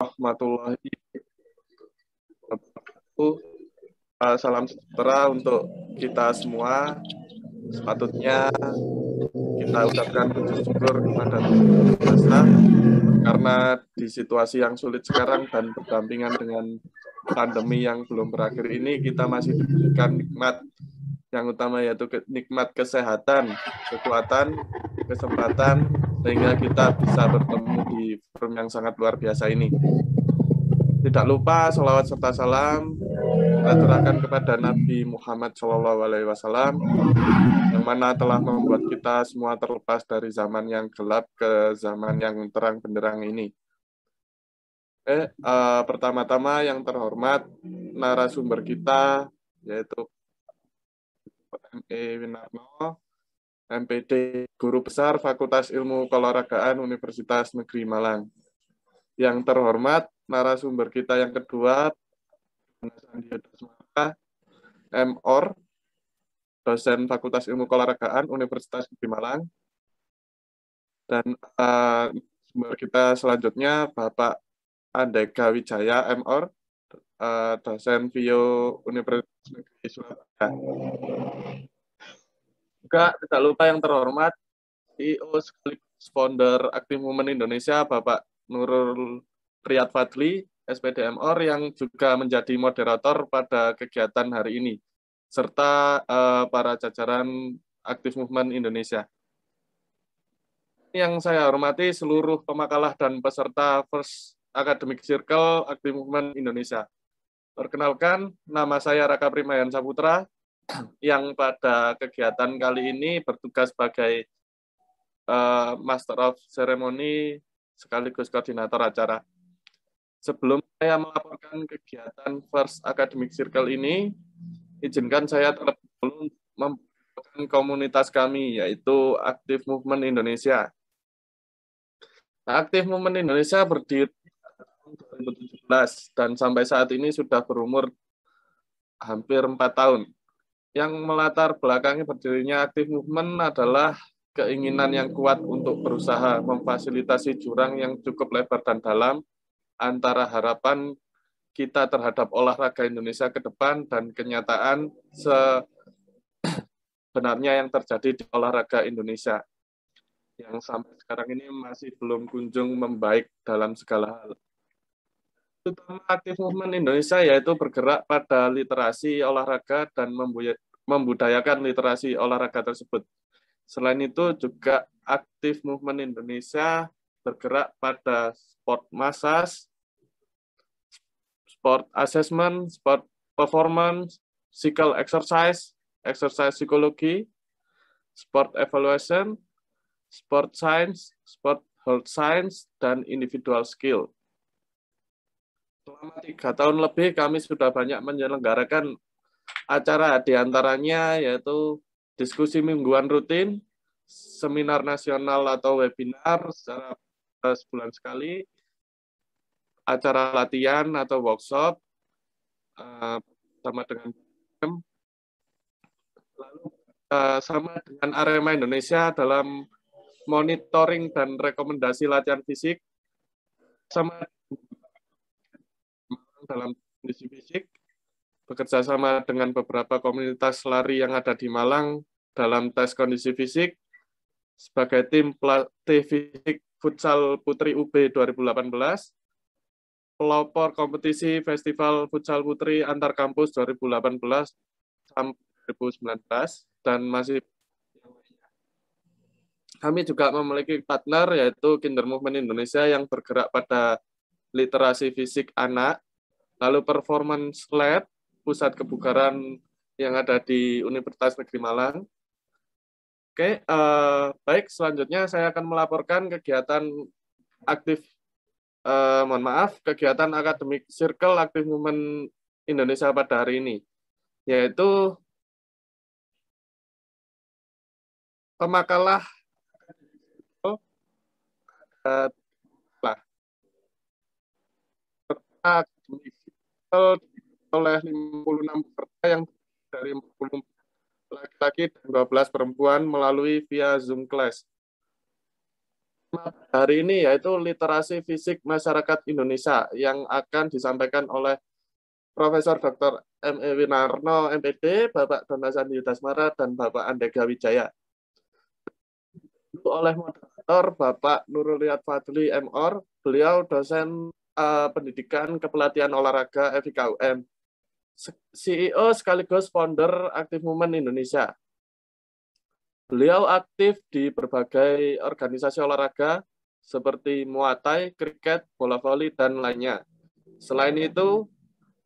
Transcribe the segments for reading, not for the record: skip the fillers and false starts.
warahmatullahi wabarakatuh. Salam sejahtera untuk kita semua. Sepatutnya kita ucapkan puji syukur kepada Tuhan Yang Maha Esa karena di situasi yang sulit sekarang dan berdampingan dengan pandemi yang belum berakhir ini, kita masih diberikan nikmat yang utama, yaitu nikmat kesehatan, kekuatan, kesempatan, sehingga kita bisa bertemu di forum yang sangat luar biasa ini. Tidak lupa salawat serta salam kita curahkan kepada Nabi Muhammad SAW, yang mana telah membuat kita semua terlepas dari zaman yang gelap ke zaman yang terang benderang ini. Pertama-tama yang terhormat narasumber kita, yaitu M.E. Winarno, MPD, Guru Besar Fakultas Ilmu Keolahragaan Universitas Negeri Malang. Yang terhormat narasumber kita yang kedua, M.Or, dosen Fakultas Ilmu Keolahragaan Universitas Negeri Malang. Dan sumber kita selanjutnya, Bapak Andega Wijaya, M.Or, dosen Bio Universitas Negeri Surabaya. Juga tidak lupa yang terhormat CEO sekaligus founder Active Movement Indonesia, Bapak Nurul Riyad Fadli, SPD M.Or, yang juga menjadi moderator pada kegiatan hari ini, serta para jajaran Active Movement Indonesia. Yang saya hormati seluruh pemakalah dan peserta First Academic Circle Active Movement Indonesia. Perkenalkan, nama saya Raka Primayan Saputra, yang pada kegiatan kali ini bertugas sebagai Master of Ceremony sekaligus koordinator acara. Sebelum saya melaporkan kegiatan First Academic Circle ini, izinkan saya terlebih dahulu memperkenalkan komunitas kami, yaitu Active Movement Indonesia. Active Movement Indonesia berdiri tahun 2017 dan sampai saat ini sudah berumur hampir 4 tahun. Yang melatar belakangi berdirinya Active Movement adalah keinginan yang kuat untuk berusaha memfasilitasi jurang yang cukup lebar dan dalam antara harapan kita terhadap olahraga Indonesia ke depan dan kenyataan sebenarnya yang terjadi di olahraga Indonesia, yang sampai sekarang ini masih belum kunjung membaik dalam segala hal. Utama Active Movement Indonesia yaitu bergerak pada literasi olahraga dan membudayakan literasi olahraga tersebut. Selain itu juga Active Movement Indonesia bergerak pada sport massage, sport assessment, sport performance, physical exercise, exercise psikologi, sport evaluation, sport science, sport health science, dan individual skill. Selama 3 tahun lebih kami sudah banyak menyelenggarakan acara, diantaranya yaitu diskusi mingguan rutin, seminar nasional atau webinar secara sebulan sekali, acara latihan atau workshop sama dengan lalu sama dengan Arema Indonesia dalam monitoring dan rekomendasi latihan fisik, sama dalam kondisi fisik, bekerja sama dengan beberapa komunitas lari yang ada di Malang dalam tes kondisi fisik, sebagai tim pelatih fisik futsal Putri UB 2018, pelopor kompetisi Festival Futsal Putri Antar Kampus 2018 sampai 2019, dan masih kami juga memiliki partner yaitu Kinder Movement Indonesia yang bergerak pada literasi fisik anak, lalu Performance Lab, pusat kebugaran yang ada di Universitas Negeri Malang. Oke, baik, selanjutnya saya akan melaporkan kegiatan kegiatan Academic Circle Active Movement Indonesia pada hari ini, yaitu pemakalah Academic Circle oleh 56 peserta yang dari 40 laki-laki dan 12 perempuan melalui via Zoom Class. hari ini yaitu literasi fisik masyarakat Indonesia yang akan disampaikan oleh Profesor Dr. M.E. Winarno, MPD, Bapak Donasandi Yudasmara, dan Bapak Andega Wijaya. Oleh moderator Bapak Nurul Riyad Fadli MOr, beliau dosen pendidikan kepelatihan olahraga FIKUM, CEO sekaligus founder Active Movement Indonesia. Beliau aktif di berbagai organisasi olahraga seperti Muay Thai, kriket, bola voli, dan lainnya. Selain itu,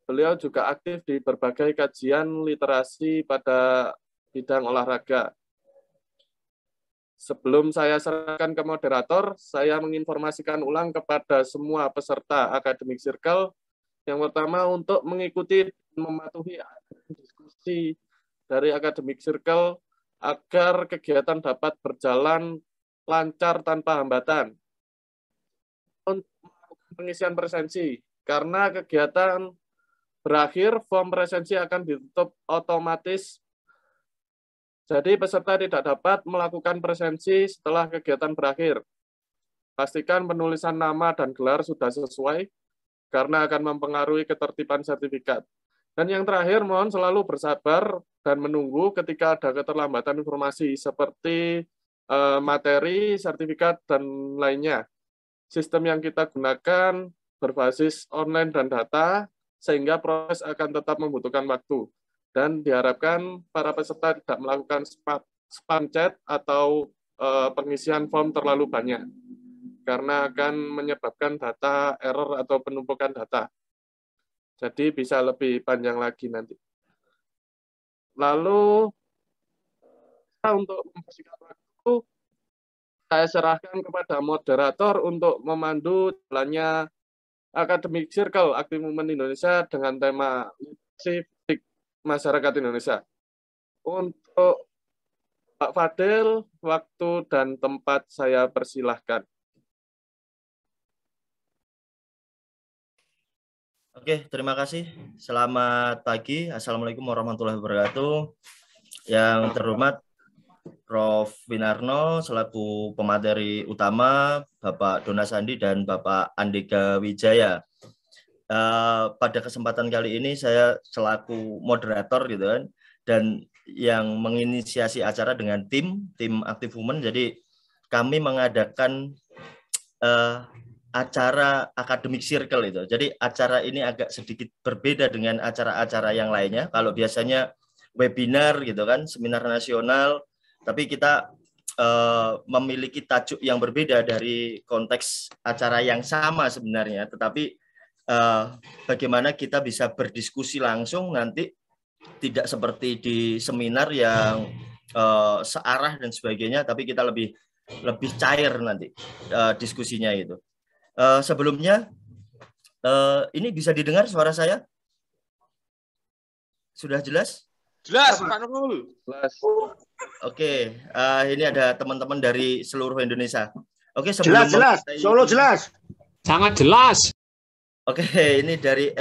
beliau juga aktif di berbagai kajian literasi pada bidang olahraga. Sebelum saya serahkan ke moderator, saya menginformasikan ulang kepada semua peserta Academic Circle. Yang pertama, untuk mengikuti dan mematuhi diskusi dari Academic Circle agar kegiatan dapat berjalan lancar tanpa hambatan. Untuk pengisian presensi, karena kegiatan berakhir, form presensi akan ditutup otomatis. Jadi peserta tidak dapat melakukan presensi setelah kegiatan berakhir. Pastikan penulisan nama dan gelar sudah sesuai, karena akan mempengaruhi ketertiban sertifikat. Dan yang terakhir, mohon selalu bersabar dan menunggu ketika ada keterlambatan informasi seperti materi, sertifikat, dan lainnya. Sistem yang kita gunakan berbasis online dan data, sehingga proses akan tetap membutuhkan waktu. Dan diharapkan para peserta tidak melakukan spam chat atau pengisian form terlalu banyak, karena akan menyebabkan data error atau penumpukan data. Jadi bisa lebih panjang lagi nanti. Lalu untuk mempersingkat waktu, saya serahkan kepada moderator untuk memandu jalannya Academic Circle Active Movement Indonesia dengan tema literasi fisik masyarakat Indonesia. Untuk Pak Fadil, waktu dan tempat saya persilahkan. Oke, terima kasih. Selamat pagi. Assalamualaikum warahmatullahi wabarakatuh. Yang terhormat Prof. Winarno selaku pemateri utama, Bapak Donasandi dan Bapak Andega Wijaya. Pada kesempatan kali ini saya selaku moderator gitu kan, dan yang menginisiasi acara dengan tim Active Women. Jadi kami mengadakan acara Academic Circle itu. Jadi acara ini agak sedikit berbeda dengan acara-acara yang lainnya. Kalau biasanya webinar gitu kan, seminar nasional, tapi kita memiliki tajuk yang berbeda dari konteks acara yang sama sebenarnya. Tetapi bagaimana kita bisa berdiskusi langsung nanti, tidak seperti di seminar yang searah dan sebagainya, tapi kita lebih cair nanti diskusinya itu. Sebelumnya, ini bisa didengar suara saya? Sudah jelas? Jelas, Pak Nurul. Jelas. Oke, ini ada teman-teman dari seluruh Indonesia. Oke, sebelum jelas. Solo jelas. Sangat jelas. Oke, ini dari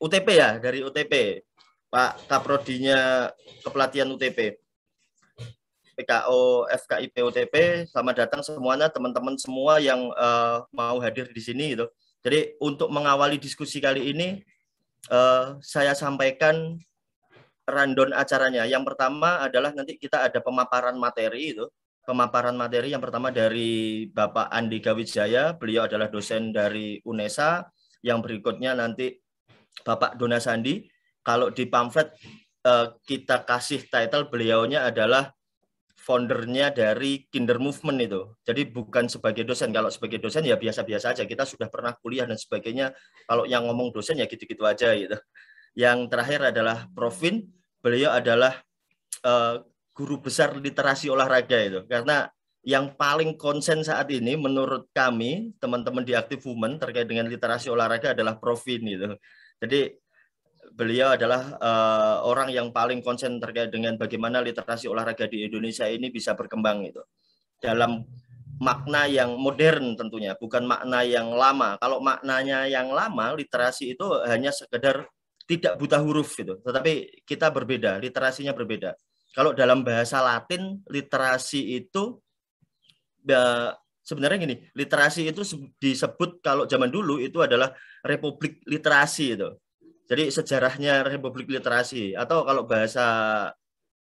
UTP ya, dari UTP. Pak Kaprodinya Kepelatihan UTP. PKO FKIP UTP, selamat datang semuanya, teman-teman semua yang mau hadir di sini gitu. Jadi untuk mengawali diskusi kali ini, saya sampaikan rundown acaranya. Yang pertama adalah nanti kita ada pemaparan materi itu. Pemaparan materi yang pertama dari Bapak Andega Wijaya, beliau adalah dosen dari UNESA. Yang berikutnya nanti Bapak Donasandi. Kalau di pamflet kita kasih title beliaunya adalah foundernya dari Kinder Movement itu. Jadi bukan sebagai dosen. Kalau sebagai dosen ya biasa-biasa aja. Kita sudah pernah kuliah dan sebagainya. Kalau yang ngomong dosen ya gitu-gitu aja gitu. Yang terakhir adalah Prof. Win. Beliau adalah guru besar literasi olahraga itu. Karena yang paling konsen saat ini menurut kami, teman-teman di Active Women terkait dengan literasi olahraga adalah Prof. Win gitu. Jadi beliau adalah orang yang paling konsen terkait dengan bagaimana literasi olahraga di Indonesia ini bisa berkembang itu dalam makna yang modern tentunya, bukan makna yang lama. Kalau maknanya yang lama, literasi itu hanya sekedar tidak buta huruf gitu. Tetapi kita berbeda, literasinya berbeda. Kalau dalam bahasa Latin, literasi itu sebenarnya gini, literasi itu disebut kalau zaman dulu itu adalah Republik Literasi itu. Jadi sejarahnya Republik Literasi, atau kalau bahasa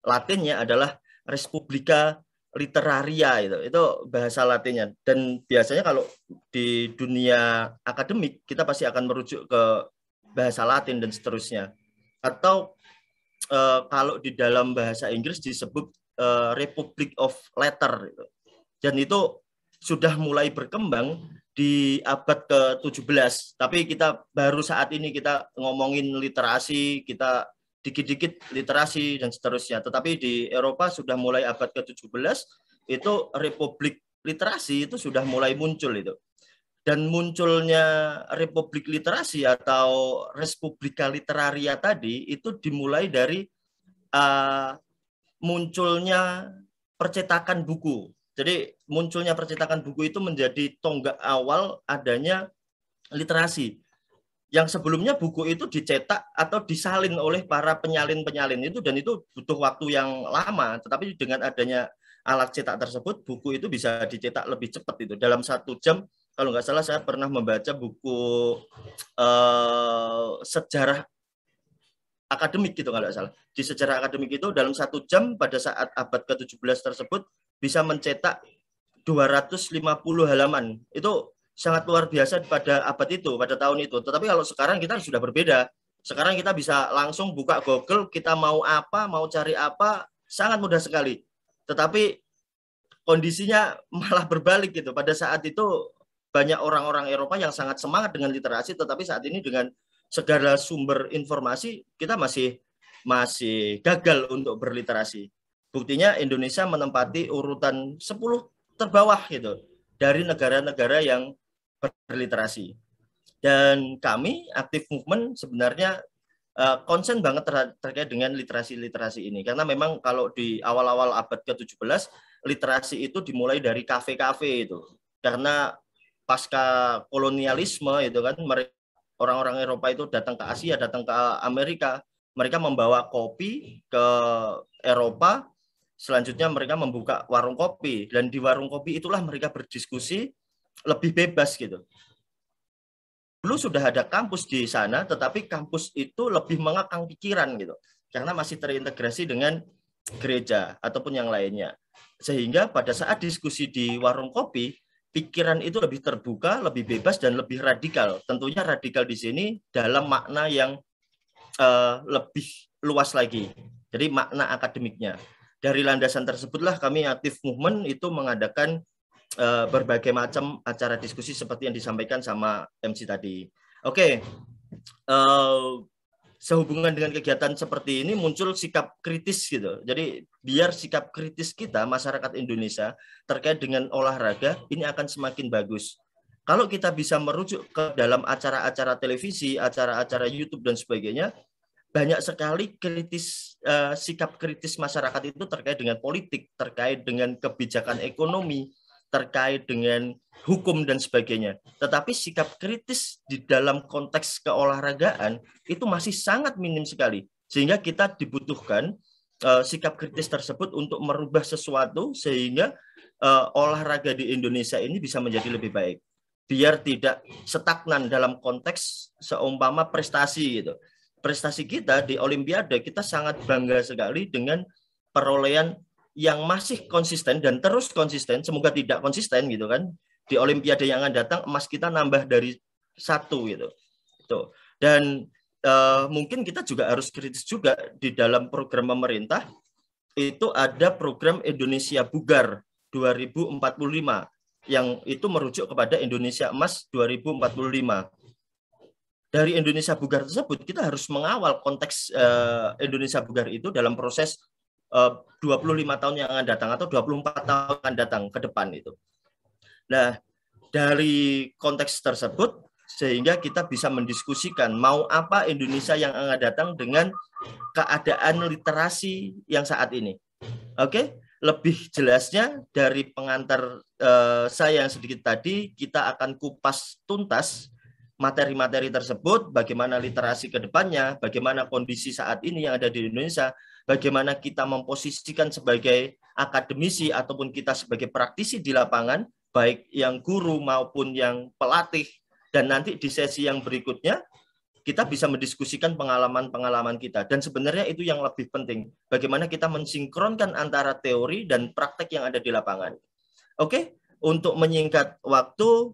Latinnya adalah Res Publica Literaria, itu bahasa Latinnya. Dan biasanya kalau di dunia akademik kita pasti akan merujuk ke bahasa Latin dan seterusnya. Atau kalau di dalam bahasa Inggris disebut Republic of Letter, gitu. Dan itu sudah mulai berkembang di abad ke-17. Tapi kita baru saat ini kita ngomongin literasi, kita dikit-dikit literasi dan seterusnya. Tetapi di Eropa sudah mulai abad ke-17 itu Republik Literasi itu sudah mulai muncul itu. Dan munculnya Republik Literasi atau Respublika Literaria tadi itu dimulai dari munculnya percetakan buku. Jadi munculnya percetakan buku itu menjadi tonggak awal adanya literasi. Yang sebelumnya buku itu dicetak atau disalin oleh para penyalin-penyalin itu, dan itu butuh waktu yang lama. Tetapi dengan adanya alat cetak tersebut, buku itu bisa dicetak lebih cepat itu. Dalam 1 jam, kalau nggak salah saya pernah membaca buku sejarah akademik gitu kalau nggak salah. Di sejarah akademik itu dalam 1 jam pada saat abad ke-17 tersebut bisa mencetak 250 halaman. Itu sangat luar biasa pada abad itu, pada tahun itu. Tetapi kalau sekarang kita sudah berbeda. Sekarang kita bisa langsung buka Google, kita mau apa, mau cari apa, sangat mudah sekali. Tetapi kondisinya malah berbalik gitu. Pada saat itu banyak orang-orang Eropa yang sangat semangat dengan literasi, tetapi saat ini dengan segala sumber informasi kita masih gagal untuk berliterasi. Buktinya Indonesia menempati urutan 10 terbawah gitu dari negara-negara yang berliterasi. Dan kami Aktif Movement sebenarnya concern banget terkait dengan literasi ini, karena memang kalau di awal-awal abad ke-17 literasi itu dimulai dari kafe-kafe itu, karena pasca kolonialisme itu kan orang-orang Eropa itu datang ke Asia, datang ke Amerika, mereka membawa kopi ke Eropa, selanjutnya mereka membuka warung kopi, dan di warung kopi itulah mereka berdiskusi lebih bebas gitu. Dulu sudah ada kampus di sana, tetapi kampus itu lebih mengekang pikiran gitu, karena masih terintegrasi dengan gereja ataupun yang lainnya. Sehingga pada saat diskusi di warung kopi, pikiran itu lebih terbuka, lebih bebas, dan lebih radikal. Tentunya radikal di sini dalam makna yang lebih luas lagi. Jadi makna akademiknya. Dari landasan tersebutlah kami Aktif Movement itu mengadakan berbagai macam acara diskusi seperti yang disampaikan sama MC tadi. Oke. Sehubungan dengan kegiatan seperti ini muncul sikap kritis gitu. Jadi biar sikap kritis kita masyarakat Indonesia terkait dengan olahraga ini akan semakin bagus. Kalau kita bisa merujuk ke dalam acara-acara televisi, acara-acara YouTube dan sebagainya, banyak sekali sikap kritis masyarakat itu terkait dengan politik, terkait dengan kebijakan ekonomi, terkait dengan hukum dan sebagainya. Tetapi sikap kritis di dalam konteks keolahragaan itu masih sangat minim sekali. Sehingga kita dibutuhkan sikap kritis tersebut untuk merubah sesuatu sehingga olahraga di Indonesia ini bisa menjadi lebih baik. Biar tidak stagnan dalam konteks seumpama prestasi gitu. Prestasi kita di Olimpiade, kita sangat bangga sekali dengan perolehan yang masih konsisten dan terus konsisten, semoga tidak konsisten gitu kan. Di Olimpiade yang akan datang emas kita nambah dari 1 gitu. Tuh. Dan mungkin kita juga harus kritis juga di dalam program pemerintah itu ada program Indonesia Bugar 2045 yang itu merujuk kepada Indonesia Emas 2045. Dari Indonesia Bugar tersebut kita harus mengawal konteks Indonesia Bugar itu dalam proses 25 tahun yang akan datang atau 24 tahun yang akan datang ke depan itu. Nah, dari konteks tersebut sehingga kita bisa mendiskusikan mau apa Indonesia yang akan datang dengan keadaan literasi yang saat ini. Oke, lebih jelasnya dari pengantar saya yang sedikit tadi, kita akan kupas tuntas materi-materi tersebut, bagaimana literasi ke depannya, bagaimana kondisi saat ini yang ada di Indonesia, bagaimana kita memposisikan sebagai akademisi ataupun kita sebagai praktisi di lapangan, baik yang guru maupun yang pelatih. Dan nanti di sesi yang berikutnya, kita bisa mendiskusikan pengalaman-pengalaman kita. Dan sebenarnya itu yang lebih penting, bagaimana kita mensinkronkan antara teori dan praktek yang ada di lapangan. Oke, untuk menyingkat waktu,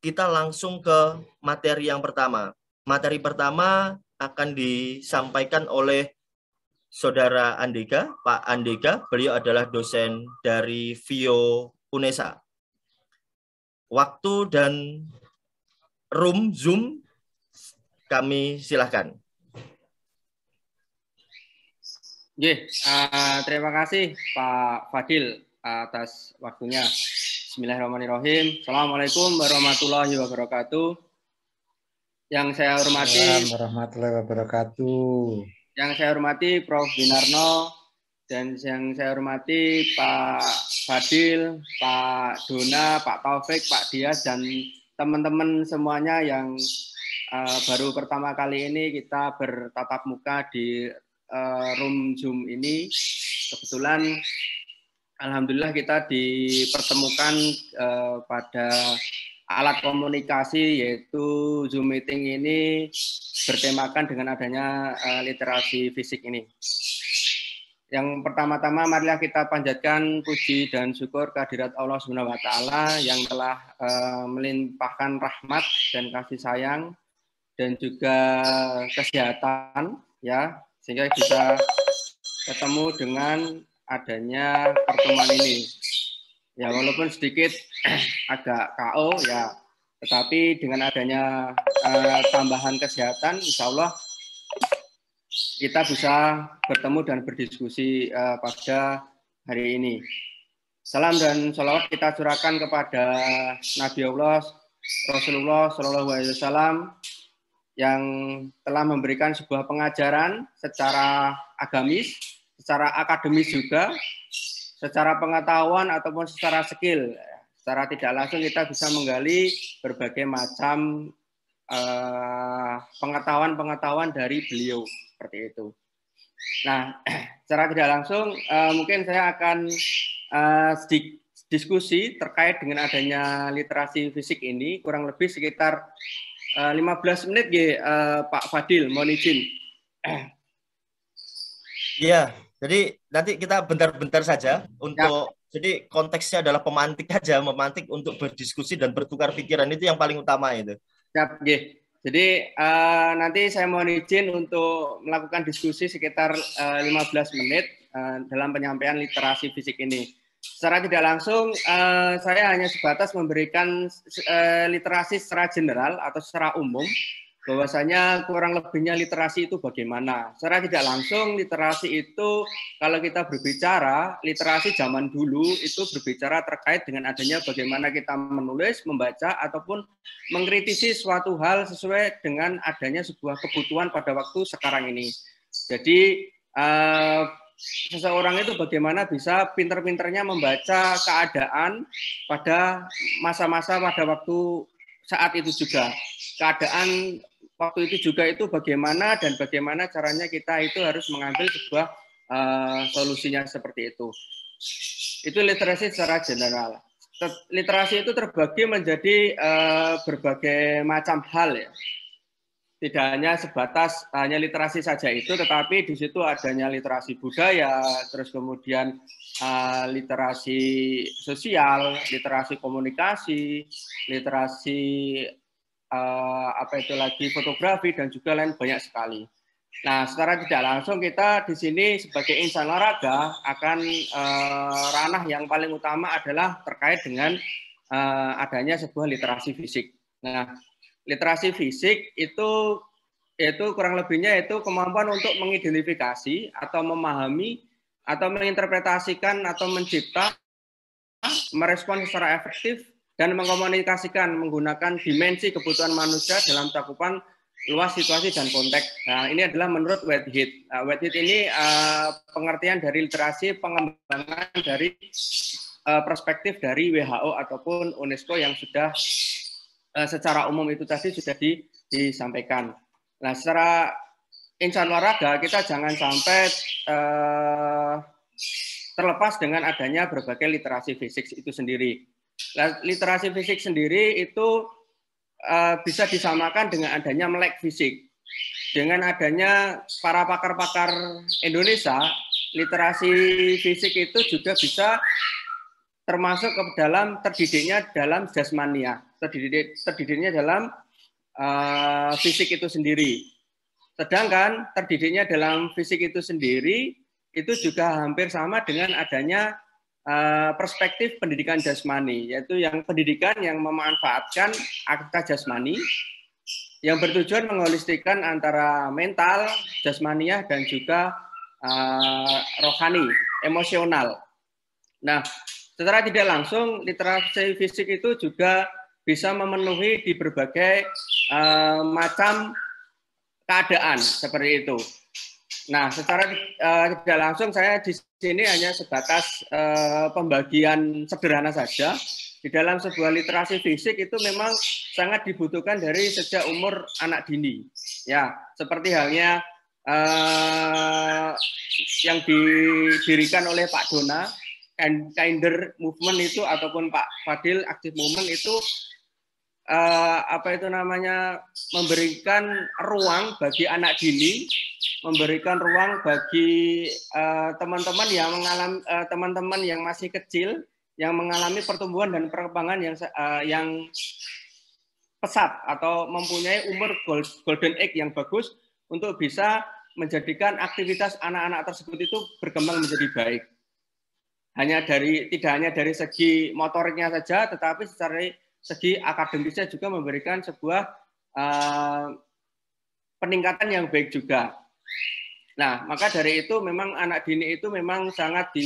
kita langsung ke materi yang pertama. Materi pertama akan disampaikan oleh Saudara Andega, Pak Andega. Beliau adalah dosen dari VIO UNESA. Waktu dan room Zoom kami silahkan. Terima kasih Pak Fadil atas waktunya. Bismillahirrahmanirrahim. Assalamualaikum warahmatullahi wabarakatuh. Yang saya hormati warahmatullahi wabarakatuh. Yang saya hormati Prof. Winarno dan yang saya hormati Pak Fadil, Pak Dona, Pak Taufik, Pak Dias dan teman-teman semuanya yang baru pertama kali ini kita bertatap muka di room Zoom ini. Kebetulan alhamdulillah kita dipertemukan pada alat komunikasi yaitu Zoom meeting ini bertemakan dengan adanya literasi fisik ini. Yang pertama-tama marilah kita panjatkan puji dan syukur kehadirat Allah Subhanahu wa taala yang telah melimpahkan rahmat dan kasih sayang dan juga kesehatan ya sehingga bisa ketemu dengan adanya pertemuan ini. Ya walaupun sedikit agak KO ya, tetapi dengan adanya tambahan kesehatan, insya Allah kita bisa bertemu dan berdiskusi pada hari ini. Salam dan sholawat kita curahkan kepada Nabi Allah Rasulullah SAW yang telah memberikan sebuah pengajaran secara agamis, secara akademis juga, secara pengetahuan ataupun secara skill. Secara tidak langsung kita bisa menggali berbagai macam pengetahuan-pengetahuan dari beliau seperti itu. Nah, secara tidak langsung mungkin saya akan diskusi terkait dengan adanya literasi fisik ini kurang lebih sekitar 15 menit Pak Fadil, mohon izin. Iya, jadi nanti kita bentar-bentar saja untuk jadi konteksnya adalah pemantik aja, memantik untuk berdiskusi dan bertukar pikiran, itu yang paling utama itu. Siap, jadi nanti saya mohon izin untuk melakukan diskusi sekitar 15 menit dalam penyampaian literasi fisik ini. Secara tidak langsung saya hanya sebatas memberikan literasi secara general atau secara umum bahwasanya kurang lebihnya literasi itu bagaimana. Secara tidak langsung literasi itu kalau kita berbicara literasi zaman dulu itu berbicara terkait dengan adanya bagaimana kita menulis, membaca ataupun mengkritisi suatu hal sesuai dengan adanya sebuah kebutuhan pada waktu sekarang ini. Jadi seseorang itu bagaimana bisa pinter-pinternya membaca keadaan pada masa-masa pada waktu saat itu juga. Keadaan waktu itu juga itu bagaimana dan bagaimana caranya kita itu harus mengambil sebuah solusinya seperti itu. Itu literasi secara general. Literasi itu terbagi menjadi berbagai macam hal ya. Tidak hanya sebatas hanya literasi saja itu, tetapi di situ adanya literasi budaya, terus kemudian literasi sosial, literasi komunikasi, literasi fotografi dan juga lain banyak sekali. Nah, secara tidak langsung kita di sini sebagai insan olahraga akan ranah yang paling utama adalah terkait dengan adanya sebuah literasi fisik. Nah, literasi fisik itu kurang lebihnya itu kemampuan untuk mengidentifikasi atau memahami atau menginterpretasikan atau mencipta, merespon secara efektif dan mengkomunikasikan menggunakan dimensi kebutuhan manusia dalam cakupan luas situasi dan konteks. Nah, ini adalah menurut Whitehead. Whitehead ini pengertian dari literasi pengembangan dari perspektif dari WHO ataupun UNESCO yang sudah secara umum itu tadi sudah disampaikan. Nah, secara insan olahraga kita jangan sampai terlepas dengan adanya berbagai literasi fisik itu sendiri. Literasi fisik sendiri itu bisa disamakan dengan adanya melek fisik. Dengan adanya para pakar-pakar Indonesia, literasi fisik itu juga bisa termasuk ke dalam terdidiknya dalam jasmania, terdidiknya dalam fisik itu sendiri. Sedangkan terdidiknya dalam fisik itu sendiri itu juga hampir sama dengan adanya perspektif pendidikan jasmani, yaitu yang pendidikan yang memanfaatkan aktivitas jasmani yang bertujuan mengholistikan antara mental, jasmaniah, dan juga rohani, emosional. Nah, secara tidak langsung, literasi fisik itu juga bisa memenuhi di berbagai macam keadaan seperti itu. Nah, secara tidak langsung saya di sini hanya sebatas pembagian sederhana saja. Di dalam sebuah literasi fisik itu memang sangat dibutuhkan dari sejak umur anak dini. Ya, seperti halnya yang didirikan oleh Pak Dona, Kinder Movement itu ataupun Pak Fadil Active Movement itu memberikan ruang bagi anak dini, memberikan ruang bagi teman-teman yang mengalami teman-teman yang masih kecil yang mengalami pertumbuhan dan perkembangan yang pesat atau mempunyai umur golden age yang bagus untuk bisa menjadikan aktivitas anak-anak tersebut itu berkembang menjadi baik. Tidak hanya dari segi motoriknya saja, tetapi secara segi akademisnya juga memberikan sebuah peningkatan yang baik juga. Nah, maka dari itu memang anak dini itu memang sangat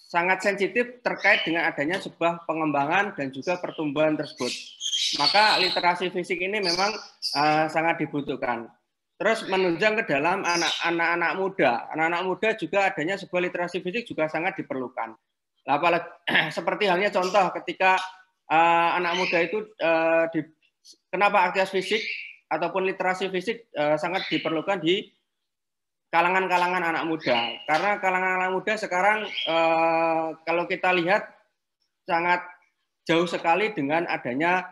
sangat sensitif terkait dengan adanya sebuah pengembangan dan juga pertumbuhan tersebut. Maka literasi fisik ini memang sangat dibutuhkan. Terus menunjang ke dalam anak-anak muda. Anak-anak muda juga adanya sebuah literasi fisik juga sangat diperlukan. Apalagi seperti halnya contoh ketika anak muda itu kenapa aktivitas fisik ataupun literasi fisik sangat diperlukan di kalangan-kalangan anak muda. Karena kalangan anak muda sekarang kalau kita lihat sangat jauh sekali dengan adanya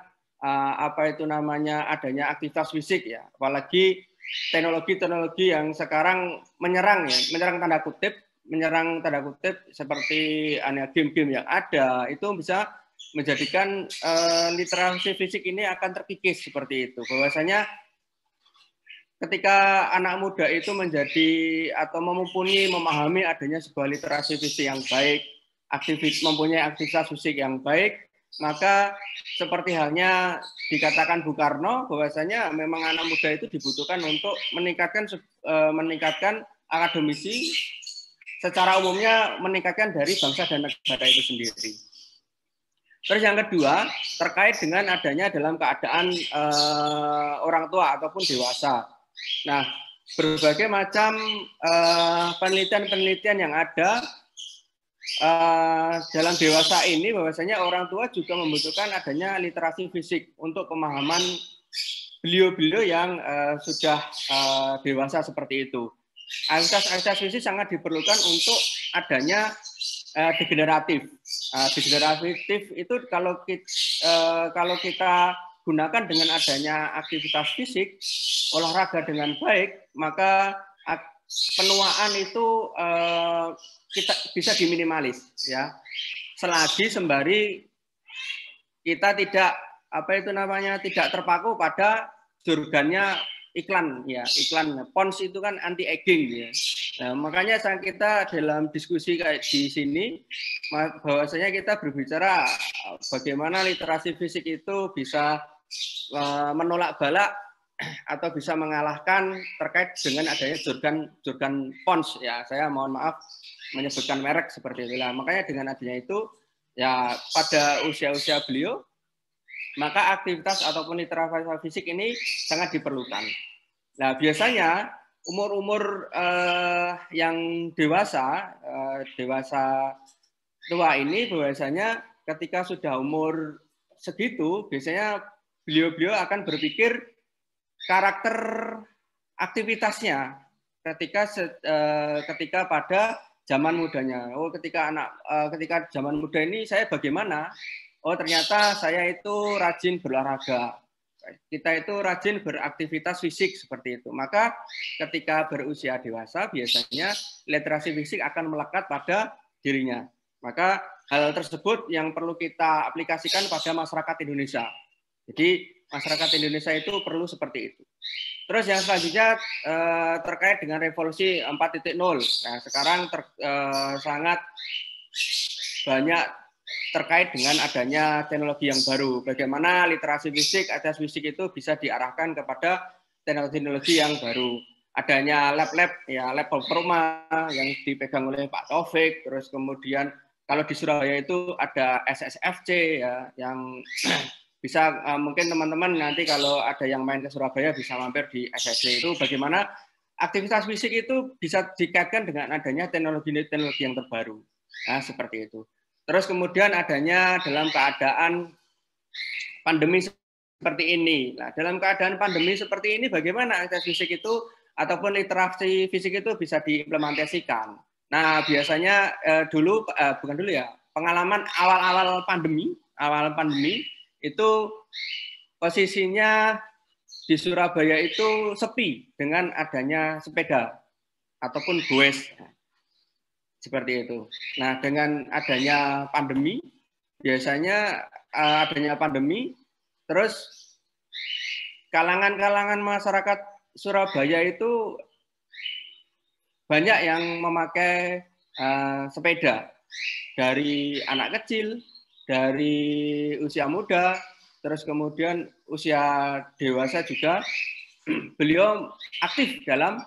adanya aktivitas fisik ya. Apalagi teknologi-teknologi yang sekarang menyerang tanda kutip seperti game-game yang ada itu bisa menjadikan literasi fisik ini akan terkikis seperti itu. Bahwasanya ketika anak muda itu memahami adanya sebuah literasi fisik yang baik, mempunyai aktivitas fisik yang baik, maka seperti halnya dikatakan Bung Karno, bahwasanya memang anak muda itu dibutuhkan untuk meningkatkan akademisi, secara umumnya meningkatkan dari bangsa dan negara itu sendiri. Terus yang kedua, terkait dengan adanya dalam keadaan orang tua ataupun dewasa. Nah, berbagai macam penelitian-penelitian yang ada dalam dewasa ini, bahwasanya orang tua juga membutuhkan adanya literasi fisik untuk pemahaman beliau-beliau yang sudah dewasa seperti itu. Aktivitas fisik sangat diperlukan untuk adanya degeneratif. Degeneratif itu kalau kita gunakan dengan adanya aktivitas fisik, olahraga dengan baik, maka penuaan itu kita bisa diminimalis, ya. Selagi sembari kita tidak tidak terpaku pada jurgannya iklan, ya. Iklan Pons itu kan anti aging, ya. Nah, makanya kita dalam diskusi kayak di sini bahwasanya kita berbicara bagaimana literasi fisik itu bisa menolak balak atau bisa mengalahkan terkait dengan adanya jurgan Pons, ya. Saya mohon maaf menyebutkan merek seperti itulah. Makanya dengan adanya itu ya pada usia-usia beliau maka aktivitas ataupun literasi fisik ini sangat diperlukan. Nah, biasanya umur-umur yang dewasa tua ini bahwasanya ketika sudah umur segitu, biasanya beliau-beliau akan berpikir karakter aktivitasnya ketika pada zaman mudanya. Oh, ketika zaman muda ini saya bagaimana? Oh, ternyata saya itu rajin berolahraga. Kita itu rajin beraktivitas fisik seperti itu. Maka ketika berusia dewasa biasanya literasi fisik akan melekat pada dirinya. Maka hal tersebut yang perlu kita aplikasikan pada masyarakat Indonesia. Jadi masyarakat Indonesia itu perlu seperti itu. Terus yang selanjutnya terkait dengan revolusi 4.0. Nah, sekarang sangat banyak terkait dengan adanya teknologi yang baru. Bagaimana literasi fisik, aktivitas fisik itu bisa diarahkan kepada teknologi yang baru. Adanya lab-lab, ya lab performa yang dipegang oleh Pak Taufik. Terus kemudian kalau di Surabaya itu ada SSFC ya, yang bisa mungkin teman-teman nanti kalau ada yang main ke Surabaya bisa mampir di SSC itu bagaimana aktivitas fisik itu bisa dikaitkan dengan adanya teknologi yang terbaru. Nah, seperti itu. Terus kemudian adanya dalam keadaan pandemi seperti ini. Nah, dalam keadaan pandemi seperti ini bagaimana aktivitas fisik itu ataupun literasi fisik itu bisa diimplementasikan. Nah, biasanya bukan dulu ya, pengalaman awal pandemi itu posisinya di Surabaya itu sepi dengan adanya sepeda ataupun goes seperti itu. Nah, dengan adanya pandemi, biasanya terus kalangan-kalangan masyarakat Surabaya itu banyak yang memakai sepeda, dari anak kecil, dari usia muda, terus kemudian usia dewasa juga. Beliau aktif dalam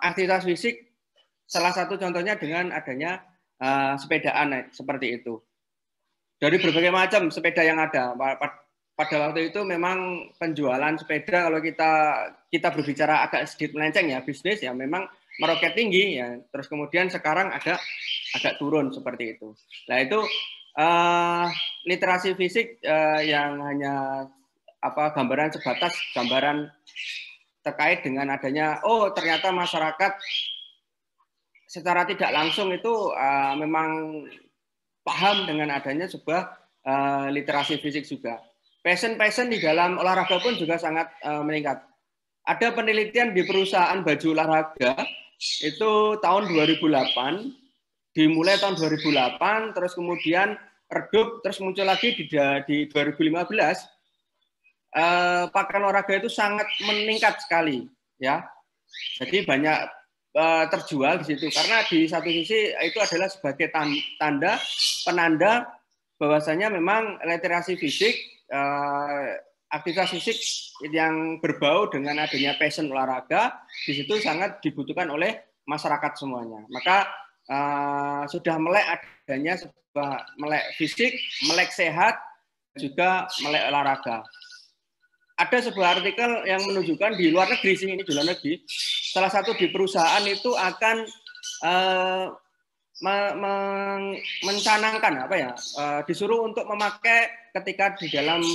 aktivitas fisik, salah satu contohnya dengan adanya sepedaan seperti itu. Dari berbagai macam sepeda yang ada. Pada waktu itu memang penjualan sepeda, kalau kita berbicara agak sedikit melenceng ya, bisnis ya memang meroket tinggi ya. Terus kemudian sekarang agak turun seperti itu. Nah, itu literasi fisik yang hanya gambaran sebatas gambaran terkait dengan adanya ternyata masyarakat secara tidak langsung itu memang paham dengan adanya sebuah literasi fisik juga. Passion di dalam olahraga pun juga sangat meningkat. Ada penelitian di perusahaan baju olahraga itu tahun 2008, dimulai tahun 2008, terus kemudian redup, terus muncul lagi di 2015. Pakaian olahraga itu sangat meningkat sekali, ya. Jadi banyak terjual di situ karena di satu sisi itu adalah sebagai penanda bahwasanya memang literasi fisik, aktivitas fisik yang berbau dengan adanya passion olahraga di situ sangat dibutuhkan oleh masyarakat semuanya. Maka sudah melek adanya sebuah melek fisik, melek sehat, juga melek olahraga. Ada sebuah artikel yang menunjukkan di luar negeri sih, ini di luar negeri, salah satu di perusahaan itu akan mencanangkan disuruh untuk memakai ketika di dalam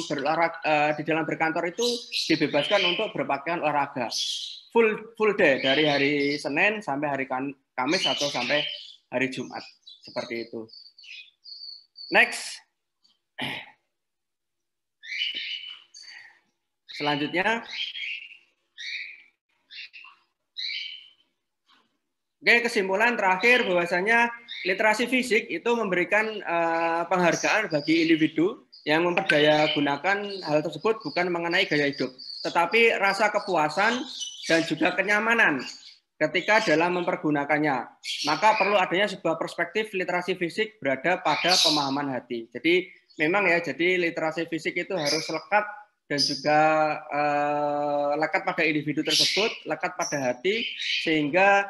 berkantor itu dibebaskan untuk berpakaian olahraga full day dari hari Senin sampai hari Kamis atau sampai hari Jumat seperti itu. Next. Selanjutnya, kesimpulan terakhir bahwasanya literasi fisik itu memberikan penghargaan bagi individu yang memperdaya gunakan hal tersebut bukan mengenai gaya hidup, tetapi rasa kepuasan dan juga kenyamanan ketika dalam mempergunakannya. Maka perlu adanya sebuah perspektif literasi fisik berada pada pemahaman hati. Jadi memang ya, jadi literasi fisik itu harus lekat dan juga lekat pada individu tersebut, lekat pada hati, sehingga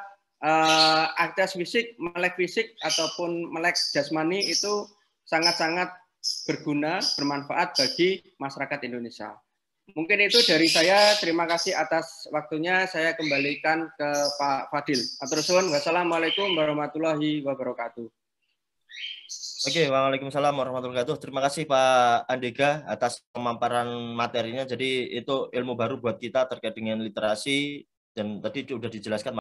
aktivitas fisik, melek fisik ataupun melek jasmani itu sangat-sangat berguna, bermanfaat bagi masyarakat Indonesia. Mungkin itu dari saya. Terima kasih atas waktunya. Saya kembalikan ke Pak Fadil. Atur suwun. Wassalamualaikum warahmatullahi wabarakatuh. Oke, waalaikumsalam warahmatullahi wabarakatuh. Terima kasih Pak Andega atas pemaparan materinya. Jadi itu ilmu baru buat kita terkait dengan literasi dan tadi sudah dijelaskan